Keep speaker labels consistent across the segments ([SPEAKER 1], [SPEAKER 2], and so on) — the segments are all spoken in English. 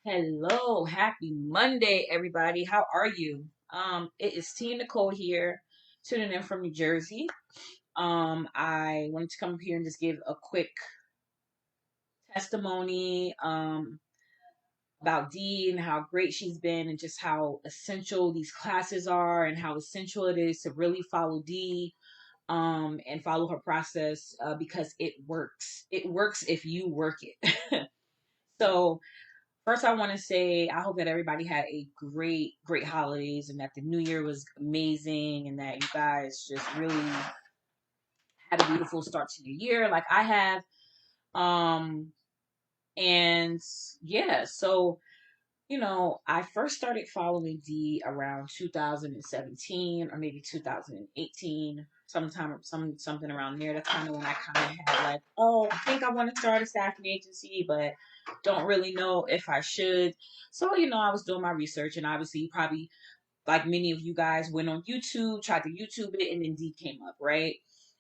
[SPEAKER 1] Hello, happy Monday, everybody. How are you? It is Tia Nicole here, tuning in from New Jersey. I wanted to come up here and just give a quick testimony about Dee and how great she's been, and just how essential these classes are, and how essential it is to really follow Dee and follow her process because it works. It works if you work it. So first, I want to say I hope that everybody had a great holidays, and that the new year was amazing, and that you guys just really had a beautiful start to the year like I have. Um, and yeah, so I first started following D around 2017 or maybe 2018, something around there. That's kind of when I kind of had like, oh, I think I want to start a staffing agency, but don't really know if I should. So, I was doing my research, and obviously, you probably, like many of you guys, went on YouTube, tried to YouTube it, and then D came up, right?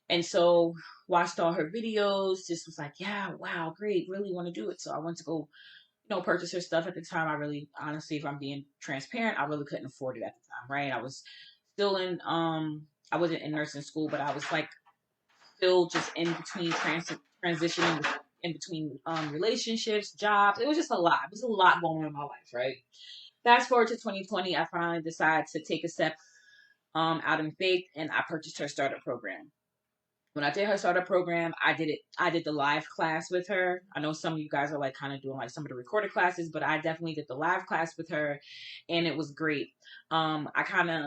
[SPEAKER 1] And so watched all her videos, just was like, yeah, wow, great, really want to do it. So I went to go purchase her stuff. At the time, I really, honestly, if I'm being transparent, I really couldn't afford it at the time, right? I was still in, I wasn't in nursing school, but I was like still just in between transitioning in between relationships, jobs. It was just a lot. It was a lot going on in my life, right? Fast forward to 2020, I finally decided to take a step out in faith, and I purchased her startup program. When I did her startup program, I did the live class with her. I know some of you guys are like kind of doing like some of the recorded classes, but I definitely did the live class with her, and it was great. I kind of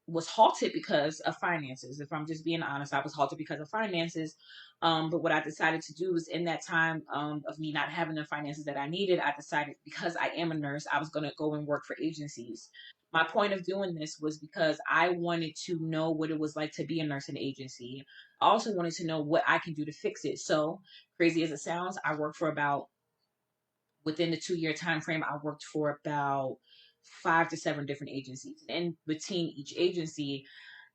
[SPEAKER 1] was halted because of finances. If I'm just being honest, I was halted because of finances. But what I decided to do was, in that time of me not having the finances that I needed, I decided, because I am a nurse, I was going to go and work for agencies. My point of doing this was because I wanted to know what it was like to be a nurse in an agency. I also wanted to know what I can do to fix it. So, crazy as it sounds, I worked for about, within the 2 year time frame, I worked for about 5 to 7 different agencies. And between each agency,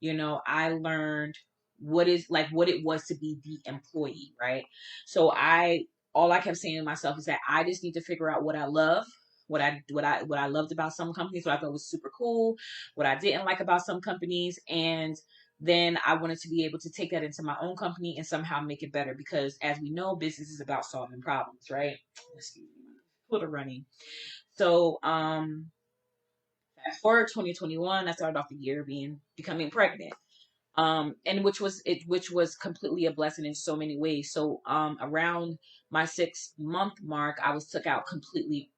[SPEAKER 1] I learned what it was to be the employee, right? So all I kept saying to myself is that I just need to figure out what I love, what I loved about some companies, what I thought was super cool, what I didn't like about some companies, and then I wanted to be able to take that into my own company and somehow make it better, because as we know, business is about solving problems, right? Excuse me, for running. So, fast forward 2021, I started off the year becoming pregnant. And which was completely a blessing in so many ways. So, around my 6 month mark, I was took out completely.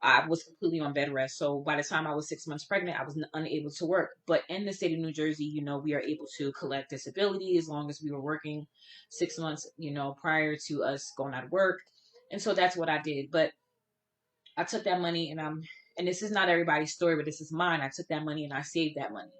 [SPEAKER 1] I was completely on bed rest. So by the time I was 6 months pregnant, I was unable to work. But in the state of New Jersey, we are able to collect disability as long as we were working 6 months, prior to us going out of work. And so that's what I did. But I took that money, and this is not everybody's story, but this is mine. I took that money and I saved that money.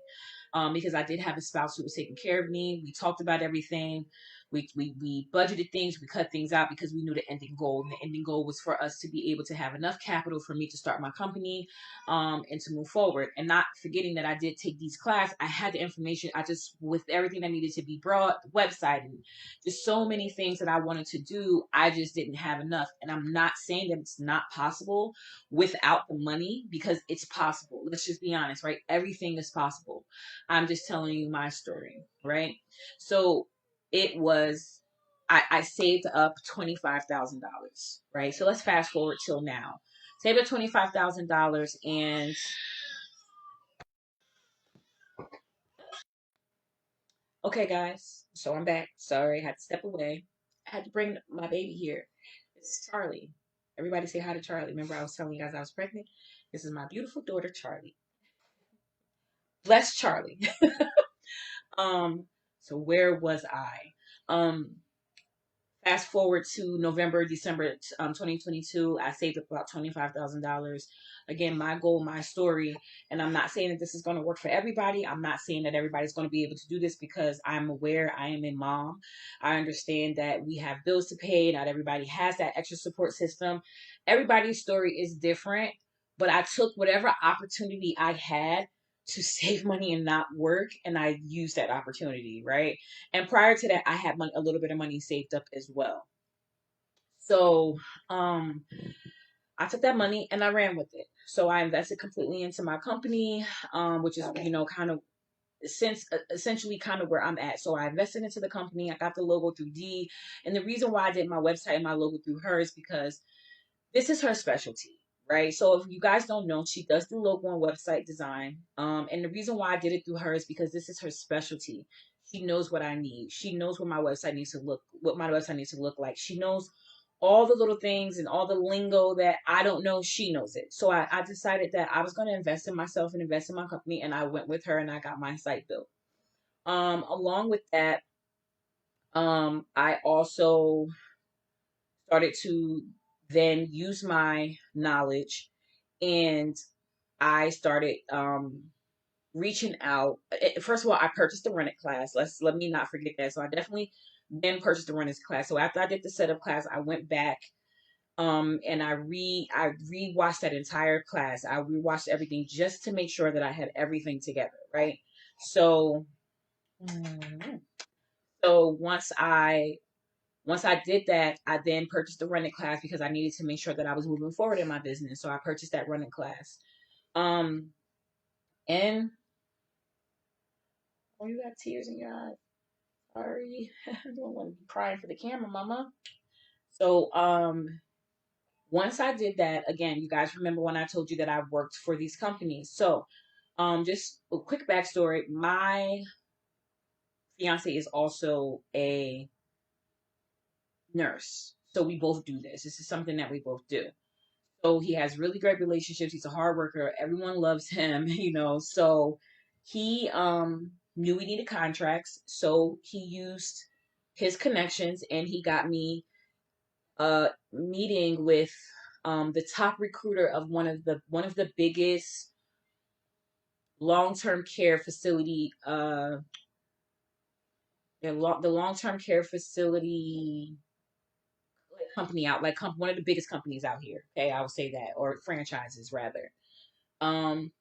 [SPEAKER 1] Because I did have a spouse who was taking care of me. We talked about everything. We budgeted things. We cut things out because we knew the ending goal. And the ending goal was for us to be able to have enough capital for me to start my company, and to move forward. And not forgetting that I did take these classes. I had the information. I just, with everything that needed to be brought, the website, and just so many things that I wanted to do, I just didn't have enough. And I'm not saying that it's not possible without the money, because it's possible. Let's just be honest, right? Everything is possible. I'm just telling you my story, right? So it was, I saved up $25,000, right? So let's fast forward till now. Saved up $25,000, and okay, guys. So I'm back. Sorry, I had to step away. I had to bring my baby here. This is Charlie. Everybody say hi to Charlie. Remember, I was telling you guys I was pregnant. This is my beautiful daughter, Charlie. Bless Charlie. um. So where was I? Um. Fast forward to November, December 2022, I saved up about $25,000. Again, my goal, my story, and I'm not saying that this is going to work for everybody. I'm not saying that everybody's going to be able to do this, because I'm aware I am a mom. I understand that we have bills to pay. Not everybody has that extra support system. Everybody's story is different, but I took whatever opportunity I had to save money and not work, and I used that opportunity, right? And prior to that, I had a little bit of money saved up as well. So, um, I took that money and I ran with it. So I invested completely into my company, which is, kind of since essentially kind of where I'm at. So I invested into the company. I got the logo through D. And the reason why I did my website and my logo through her is because this is her specialty, right? So if you guys don't know, she does do logo and website design. And the reason why I did it through her is because this is her specialty. She knows what I need. She knows what my website needs to look, what my website needs to look like. She knows all the little things and all the lingo that I don't know. She knows it. So I decided that I was going to invest in myself and invest in my company, and I went with her and I got my site built. Along with that, I also started to then use my knowledge, and I started reaching out. First of all, I purchased a rented class. Let me not forget that. So I definitely then purchased a rented class. So after I did the setup class, I went back and I rewatched that entire class. I rewatched everything just to make sure that I had everything together, right? So mm, so once I did that, I then purchased the running class because I needed to make sure that I was moving forward in my business. So I purchased that running class. Um, and oh, you got tears in your eyes. Sorry, I don't want to be crying for the camera, Mama. So once I did that, again, you guys remember when I told you that I worked for these companies. So just a quick backstory. My fiance is also a nurse. So we both do this. This is something that we both do. So he has really great relationships. He's a hard worker. Everyone loves him, So he knew we needed contracts. So he used his connections and he got me a meeting with the top recruiter of one of the biggest long-term care facility the long-term care facility company out like one of the biggest companies out here. Okay, I would say that, or franchises rather. um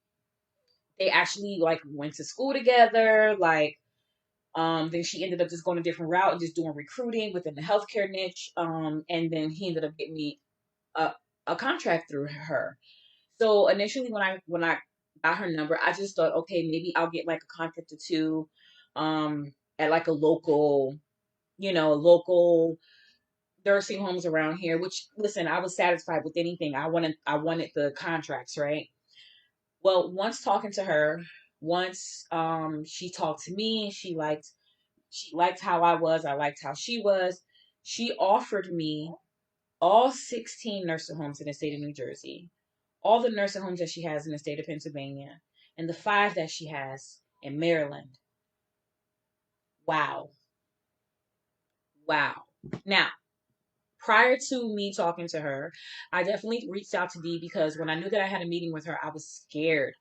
[SPEAKER 1] they actually like went to school together. Like, then she ended up just going a different route and just doing recruiting within the healthcare niche. And then he ended up getting me a, a contract through her. So initially when I got her number, I just thought, okay, maybe I'll get like a contract or two, at like a local nursing homes around here. Which, listen, I was satisfied with anything. I wanted the contracts, right? Well, once talking to her, once she talked to me, she liked how I was, I liked how she was. She offered me all 16 nursing homes in the state of New Jersey, all the nursing homes that she has in the state of Pennsylvania, and the 5 that she has in Maryland. Wow. Wow. Now, prior to me talking to her, I definitely reached out to Dee because when I knew that I had a meeting with her, I was scared.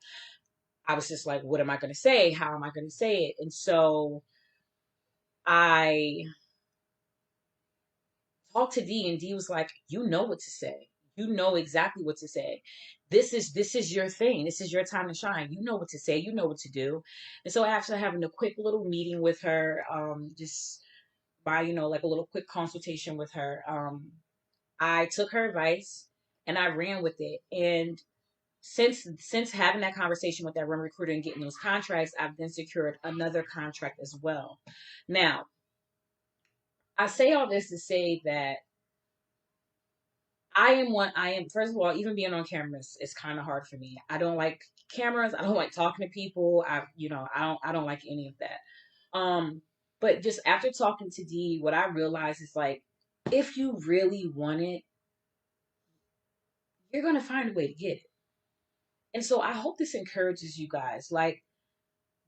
[SPEAKER 1] I was just like, what am I going to say? How am I going to say it? And so I talked to D, and D was like, you know what to say. You know exactly what to say. This is your thing. This is your time to shine. You know what to say. You know what to do. And so after having a quick little meeting with her, just by, like a little quick consultation with her, I took her advice and I ran with it. And since having that conversation with that room recruiter and getting those contracts, I've then secured another contract as well. Now, I say all this to say that first of all, even being on cameras is kind of hard for me. I don't like cameras. I don't like talking to people. I don't like any of that. But just after talking to Dee, what I realized is like, if you really want it, you're going to find a way to get it. And so I hope this encourages you guys. Like,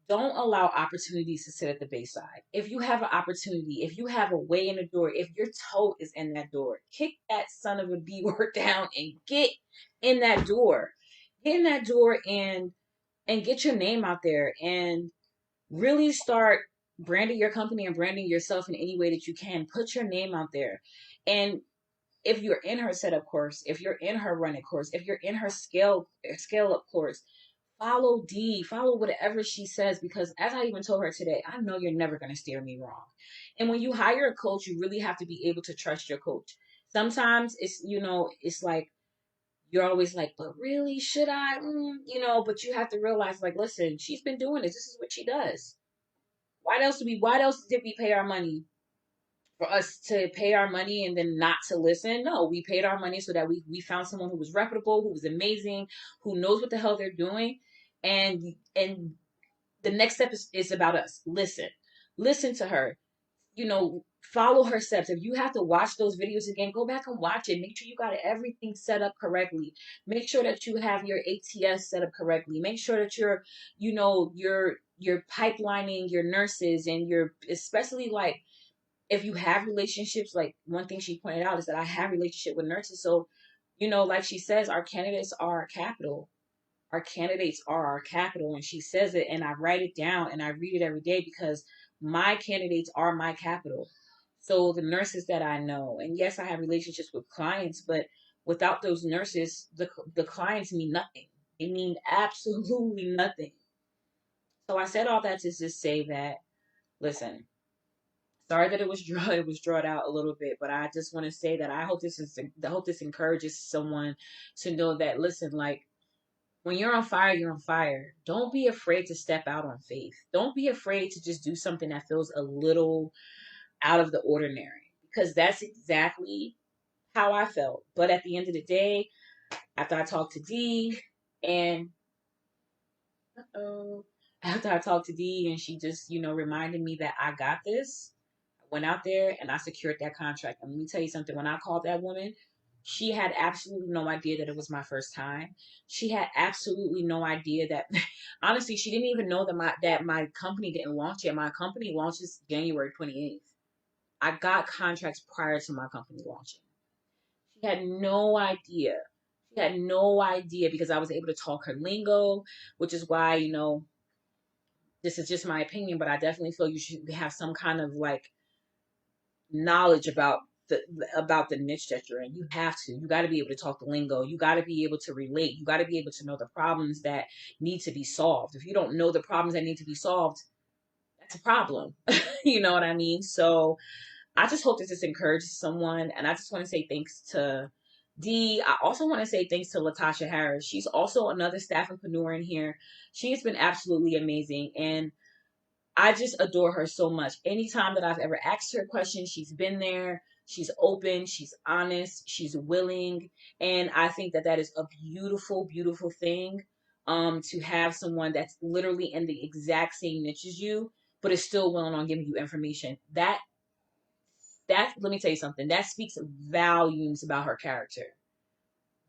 [SPEAKER 1] don't allow opportunities to sit at the bayside. If you have an opportunity, if you have a way in the door, if your toe is in that door, kick that son of a B word down and get in that door. Get in that door and get your name out there and really start branding your company and branding yourself in any way that you can. Put your name out there. And if you're in her setup course, if you're in her running course, if you're in her scale up course, follow D, follow whatever she says, because as I even told her today, I know you're never going to steer me wrong. And when you hire a coach, you really have to be able to trust your coach. Sometimes it's like you're always like, but really, should I? You know, but you have to realize, like, listen, she's been doing this. This is what she does. Why else did we pay our money? For us to pay our money and then not to listen? No, we paid our money so that we found someone who was reputable, who was amazing, who knows what the hell they're doing. And the next step is about us. Listen to her, you know, follow her steps. If you have to watch those videos again, go back and watch it. Make sure you got everything set up correctly. Make sure that you have your ATS set up correctly. Make sure that you're, you know, you're pipelining your nurses, and you're, especially like, if you have relationships, like one thing she pointed out is that I have relationship with nurses. So, you know, like she says, our candidates are our capital. Our candidates are our capital. And she says it, and I write it down and I read it every day, because my candidates are my capital. So the nurses that I know, and yes, I have relationships with clients, but without those nurses, the clients mean nothing. They mean absolutely nothing. So I said all that to just say that, listen, sorry that it was it was drawn out a little bit, but I just want to say that I hope this encourages someone to know that, listen, like, when you're on fire, you're on fire. Don't be afraid to step out on faith. Don't be afraid to just do something that feels a little out of the ordinary, because that's exactly how I felt. But at the end of the day, after I talked to D, and uh-oh, after I talked to D, and she just, you know, reminded me that I got this, I went out there and I secured that contract. And let me tell you something, when I called that woman, she had absolutely no idea that it was my first time. She had absolutely no idea that honestly, she didn't even know that my company didn't launch yet. My company launches January 28th. I got contracts prior to my company launching. She had no idea. She had no idea, because I was able to talk her lingo, which is why, you know, this is just my opinion, but I definitely feel you should have some kind of like knowledge the about the niche that you're in. You have to. You got to be able to talk the lingo. You got to be able to relate. You got to be able to know the problems that need to be solved. If you don't know the problems that need to be solved, that's a problem. You know what I mean? So I just hope that this encourages someone. And I just want to say thanks to D. I also want to say thanks to Latasha Harris. She's also another staffingpreneur in here. She has been absolutely amazing. And I just adore her so much. Anytime that I've ever asked her a question, she's been there. She's open. She's honest. She's willing. And I think that that is a beautiful, beautiful thing. To have someone that's literally in the exact same niche as you, but is still willing on giving you information. Let me tell you something. That speaks volumes about her character.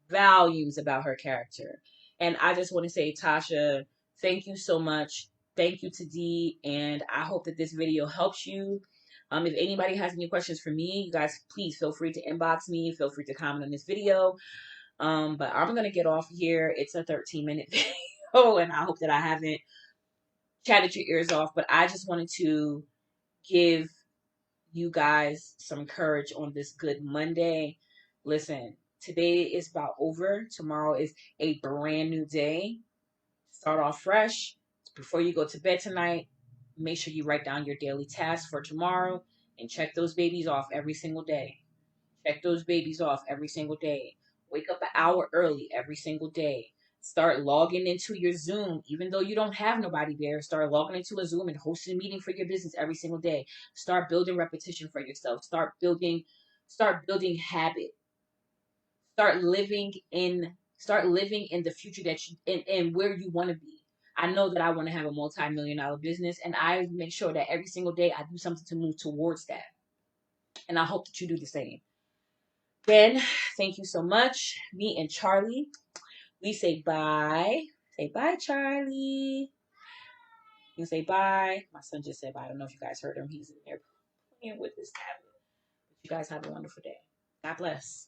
[SPEAKER 1] Volumes about her character. And I just want to say, Tasha, thank you so much. Thank you to D, and I hope that this video helps you. If anybody has any questions for me, you guys, please feel free to inbox me. Feel free to comment on this video. But I'm gonna get off here. It's a 13-minute video, and I hope that I haven't chatted your ears off. But I just wanted to give you guys some courage on this good Monday. Listen, today is about over. Tomorrow is a brand new day. Start off fresh. Before you go to bed tonight, make sure you write down your daily tasks for tomorrow and check those babies off every single day. Check those babies off every single day. Wake up an hour early every single day. Start logging into your Zoom, even though you don't have nobody there. Start logging into a Zoom and hosting a meeting for your business every single day. Start building repetition for yourself. Start building habit. Start living in the future that you and where you want to be. I know that I want to have a multi-million-dollar business, and I make sure that every single day I do something to move towards that. And I hope that you do the same. Ben, thank you so much. Me and Charlie, we say bye. Say bye, Charlie. You can say bye. My son just said bye. I don't know if you guys heard him. He's in there playing with his tablet. But you guys have a wonderful day. God bless.